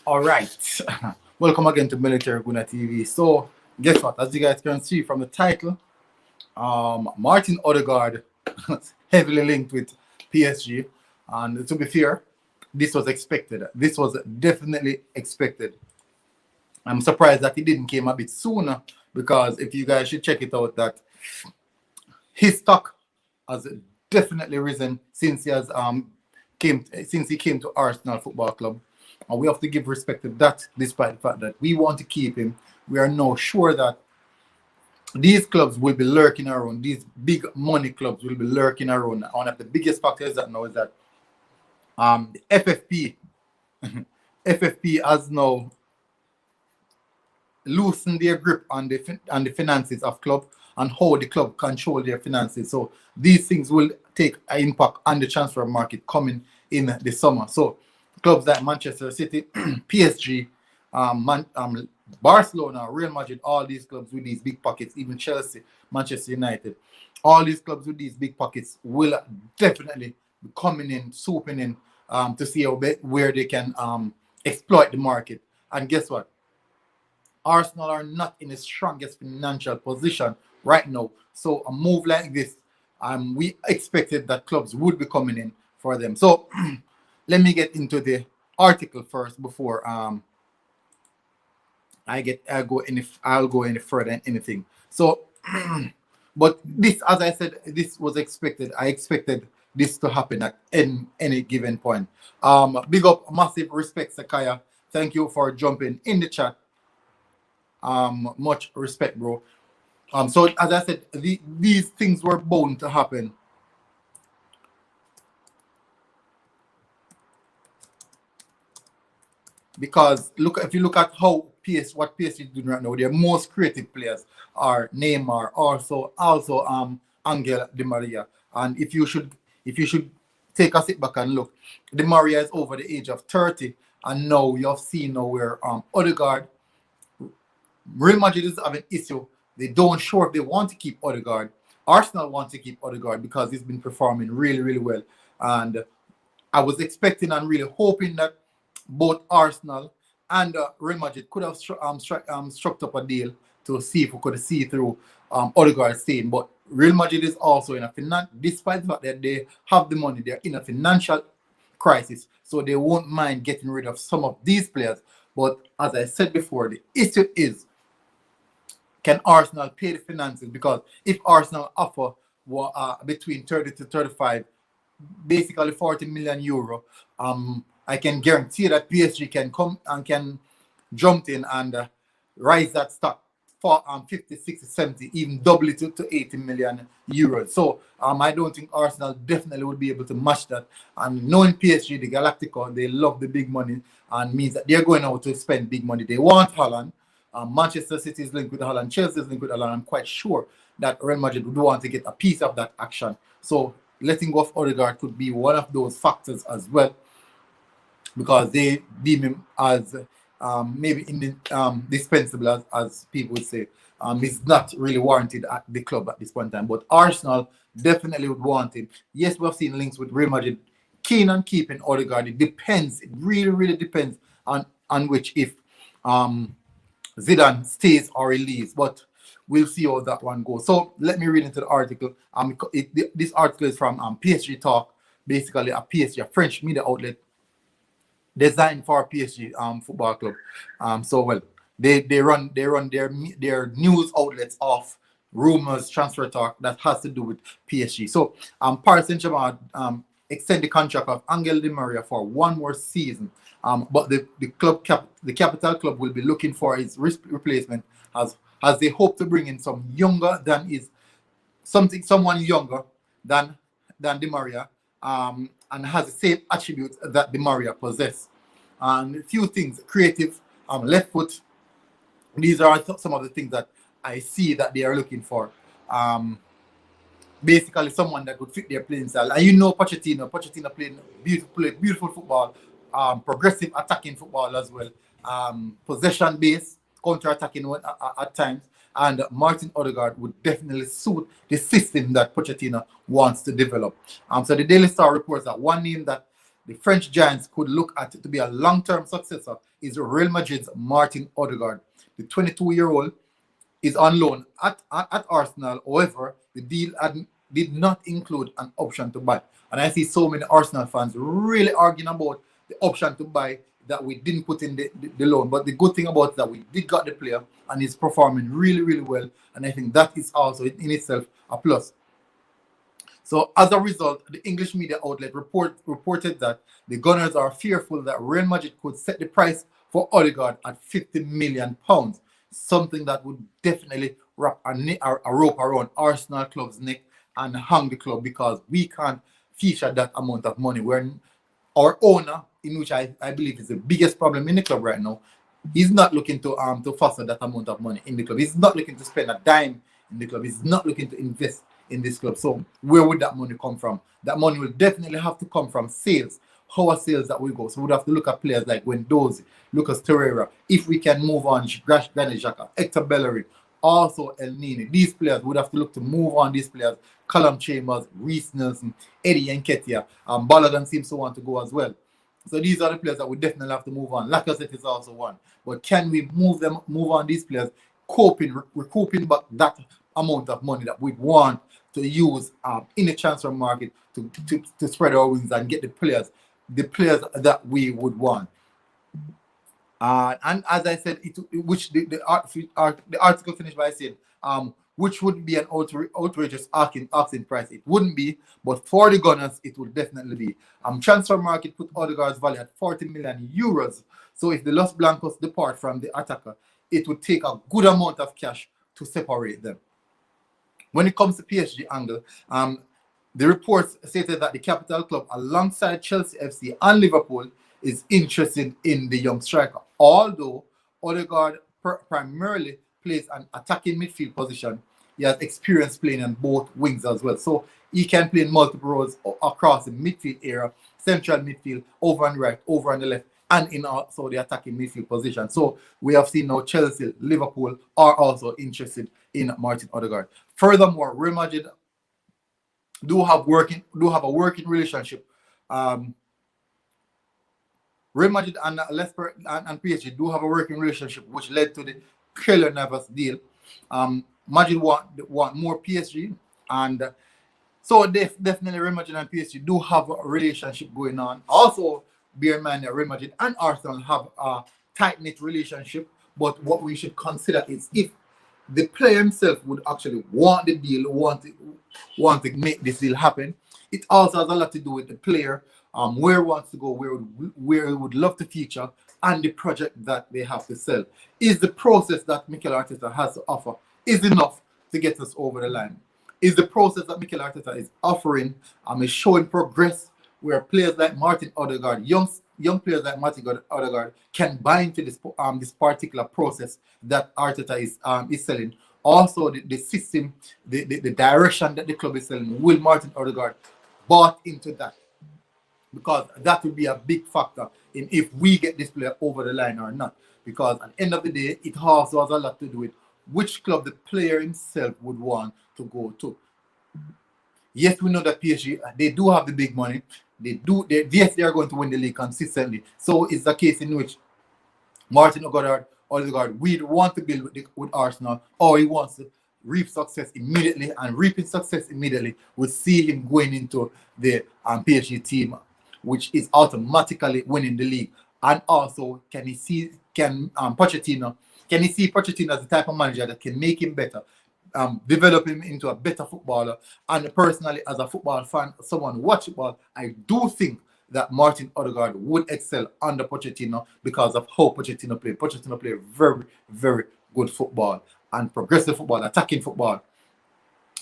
All right. Welcome again to Military Guna TV. So, guess what? As you guys can see from the title, Martin Odegaard heavily linked with PSG. And to be fair, this was expected. This was definitely expected. I'm surprised that it didn't came a bit sooner because if you guys should check it out, that his stock has definitely risen since he came to Arsenal Football Club. And we have to give respect to that, despite the fact that we want to keep him. We are now sure that these clubs will be lurking around. These big money clubs will be lurking around. One of the biggest factors that now is that the FFP has now loosened their grip on the finances of club and how the club control their finances. So these things will take an impact on the transfer market coming in the summer. So clubs like Manchester City, PSG, Barcelona, Real Madrid, all these clubs with these big pockets, even Chelsea, Manchester United, all these clubs with these big pockets will definitely be coming in, swooping in to see where they can exploit the market. And guess what? Arsenal are not in the strongest financial position right now. So a move like this, we expected that clubs would be coming in for them. So let me get into the article first before I'll go any further than anything. So, but this, as I said, this was expected. I expected this to happen at any given point. Big up, massive respect, Sakaya. Thank you for jumping in the chat. Much respect, bro. So as I said, these things were bound to happen. Because if you look at how what PSG is doing right now, their most creative players are Neymar, also Angel Di Maria. And if you should take a sit back and look, Di Maria is over the age of 30, and now you have seen now where Odegaard, Real Madrid is having an issue. They don't sure if they want to keep Odegaard. Arsenal want to keep Odegaard because he's been performing really, really well. And I was expecting and really hoping that both Arsenal and Real Madrid could have struck up a deal to see if we could see through Odegaard staying. But Real Madrid is also in a despite the fact that they have the money, they're in a financial crisis, so they won't mind getting rid of some of these players. But as I said before, the issue is, can Arsenal pay the finances? Because if Arsenal offer between 30 to 35, basically 40 million euro, I can guarantee that PSG can come and can jump in and rise that stock for 50, 60, 70, even double it to 80 million euros. So I don't think Arsenal definitely would be able to match that. And knowing PSG, the Galactico, they love the big money and means that they're going out to spend big money. They want Haaland. Manchester City is linked with Haaland. Chelsea is linked with Haaland. I'm quite sure that Real Madrid would want to get a piece of that action. So letting go of Odegaard could be one of those factors as well, because they deem him as maybe indispensable, as people would say. He's not really warranted at the club at this point in time. But Arsenal definitely would want him. Yes, we've seen links with Real Madrid keen on keeping Odegaard. It depends. It really, really depends on which, if Zidane stays or he leaves. But we'll see how that one goes. So let me read into the article. This article is from PSG Talk, basically a PSG, a French media outlet designed for PSG football club. So well, they run their news outlets off rumors, transfer talk that has to do with PSG. So Paris Saint-Germain extend the contract of Angel Di Maria for one more season. But the capital club will be looking for his replacement as they hope to bring in someone younger than Di Maria, and has the same attributes that Di Maria possesses. And a few things: creative, left foot. These are some of the things that I see that they are looking for. Basically, someone that would fit their playing style. And Pochettino playing beautiful football, progressive attacking football as well, possession based, counter-attacking at times. And Martin Odegaard would definitely suit the system that Pochettino wants to develop. So the Daily Star reports that one name that the French giants could look at to be a long-term successor is Real Madrid's Martin Odegaard. The 22-year-old is on loan at Arsenal. However, the deal did not include an option to buy. And I see so many Arsenal fans really arguing about the option to buy that we didn't put in the loan. But the good thing about it that we did got the player and he's performing really, really well. And I think that is also in itself a plus. So as a result, the English media outlet reported that the Gunners are fearful that Real Madrid could set the price for Odegaard at £50 million, something that would definitely wrap a rope around Arsenal club's neck and hang the club, because we can't feature that amount of money. Where our owner, in which I believe is the biggest problem in the club right now, he's not looking to foster that amount of money in the club. He's not looking to spend a dime in the club. He's not looking to invest in this club. So where would that money come from? That money will definitely have to come from sales. How are sales that we go? So we'd have to look at players like Guendouzi, Lucas Torreira. If we can move on, Granit Xhaka, Hector Bellerin, also Elneny. These players would have to look to move on these players. Callum Chambers, Reece Nelson, Eddie Nketiah, Balogun seems to want to go as well. So these are the players that we definitely have to move on. Lacazette is also one. But can we move on these players, recouping back that amount of money that we want to use in the transfer market to spread our wings and get the players that we would want. And as I said, the article finished by saying, which would be an outrageous asking price. It wouldn't be, but for the Gunners, it would definitely be. Transfer market put Odegaard's value at 40 million euros. So if the Los Blancos depart from the attacker, it would take a good amount of cash to separate them. When it comes to PSG angle, the reports stated that the capital club, alongside Chelsea FC and Liverpool, is interested in the young striker. Although Odegaard primarily plays an attacking midfield position, he has experience playing on both wings as well. So he can play in multiple roles across the midfield area, central midfield, over on the right, over on the left, and in also the attacking midfield position. So we have seen now Chelsea, Liverpool are also interested in Martin Odegaard. Furthermore, Real Madrid do have a working relationship. Real Madrid and Leicester and PSG do have a working relationship, which led to the Keylor Navas deal. Madrid want more PSG, and so definitely Real Madrid and PSG do have a relationship going on. Also, bear in mind that Real Madrid and Arsenal have a tight-knit relationship, but what we should consider is if the player himself would actually want the deal, want to make this deal happen. It also has a lot to do with the player, where he wants to go, where he would love to feature, and the project that they have to sell. Is the process that Mikel Arteta has to offer is enough to get us over the line? Is the process that Mikel Arteta is offering is showing progress where players like Martin Odegaard, young players like Martin Odegaard can buy into this particular process that Arteta is selling? Also, the system, the direction that the club is selling, will Martin Odegaard bought into that? Because that will be a big factor in if we get this player over the line or not. Because at the end of the day, it also has a lot to do with which club the player himself would want to go to. Yes, we know that PSG, they do have the big money. Yes, they are going to win the league consistently. So it's a case in which Martin Odegaard, we want to build with Arsenal, or he wants to reap success immediately, and reaping success immediately would see him going into the PSG team, which is automatically winning the league. And also, can he see Pochettino as the type of manager that can make him better, develop him into a better footballer? And personally, as a football fan, someone who watch football, I do think that Martin Odegaard would excel under Pochettino because of how Pochettino played. Pochettino played very, very good football and progressive football, attacking football.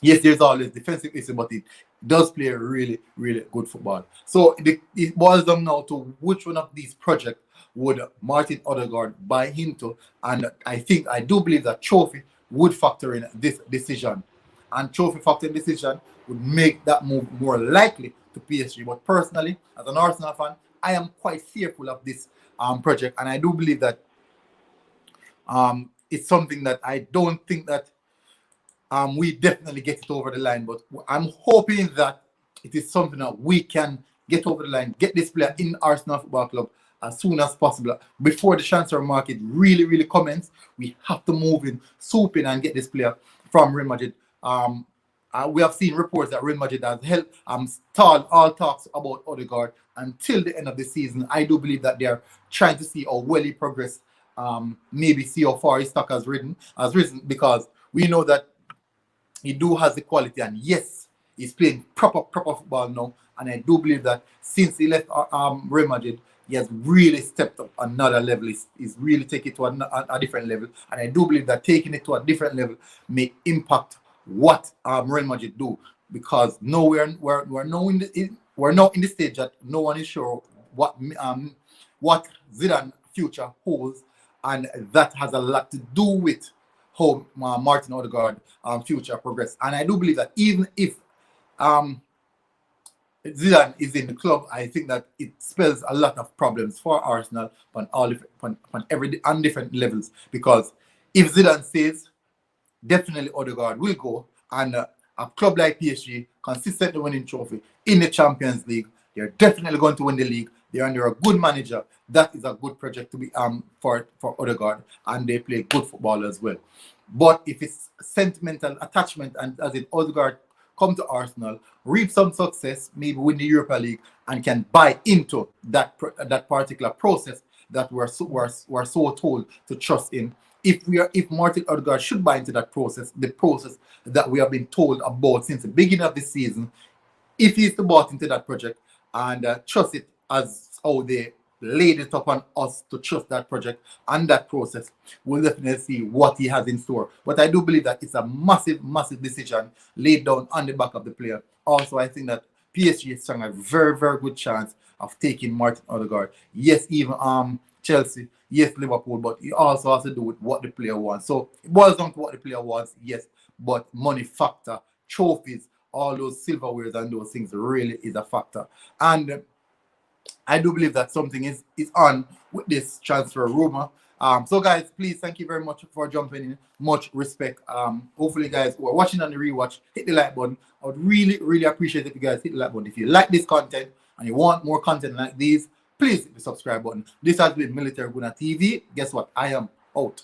Yes, there's always defensive issue, but it does play really, really good football. So it boils down now to which one of these projects would Martin Odegaard buy into, and I do believe that Trophy would factor in this decision, and Trophy factoring decision would make that move more likely to PSG. But personally, as an Arsenal fan, I am quite fearful of this project, and I do believe that it's something that I don't think that we definitely get it over the line, but I'm hoping that it is something that we can get over the line, get this player in Arsenal Football Club as soon as possible. Before the transfer market really commence, we have to move in, swoop in, and get this player from Real Madrid. We have seen reports that Real Madrid has helped stall all talks about Odegaard until the end of the season. I do believe that they are trying to see how well he progressed, maybe see how far his stock has risen, because we know that he has the quality, and yes, he's playing proper football now. And I do believe that since he left Real Madrid, he has really stepped up another level. He's really taken it to a different level. And I do believe that taking it to a different level may impact what Real Madrid do, because now we're now in the stage that no one is sure what Zidane's future holds, and that has a lot to do with how Martin Odegaard future progress. And I do believe that even if Zidane is in the club, I think that it spells a lot of problems for Arsenal on different levels. Because if Zidane says, definitely Odegaard will go, and a club like PSG consistently winning trophy in the Champions League, they're definitely going to win the league. They're under a good manager. That is a good project to be for Odegaard, and they play good football as well. But if it's sentimental attachment, and as in Odegaard come to Arsenal, reap some success, maybe win the Europa League, and can buy into that particular process that we're so told to trust in. If Martin Odegaard should buy into that process, the process that we have been told about since the beginning of the season, if he's to buy into that project and trust it as how they laid it upon us to trust that project and that process, we'll definitely see what he has in store. But I do believe that it's a massive decision laid down on the back of the player. Also, I think that PSG is showing a very good chance of taking Martin Odegaard. Yes, even Chelsea, yes, Liverpool, but it also has to do with what the player wants. So it boils down to what the player wants, yes, but money factor, trophies, all those silverwares and those things really is a factor. And I do believe that something is on with this transfer rumor. So guys, please, thank you very much for jumping in. Much respect. Hopefully, guys who are watching on the rewatch, hit the like button. I would really appreciate if you guys hit the like button. If you like this content and you want more content like these, please hit the subscribe button. This has been Military Guna TV. Guess what? I am out.